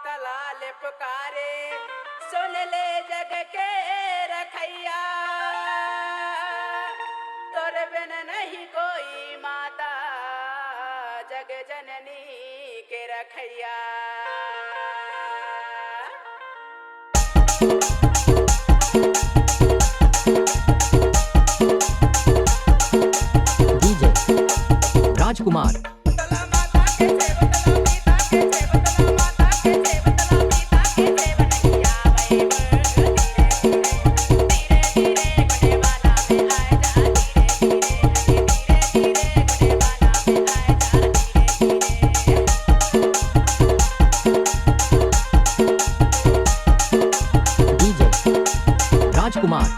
मात लाल पुकारे, सुन ले जग के रखैया, तोर बिन नहीं कोई माता, जग जननी के रखैया। डीजे राजकुमार। डीजे राजकुमार।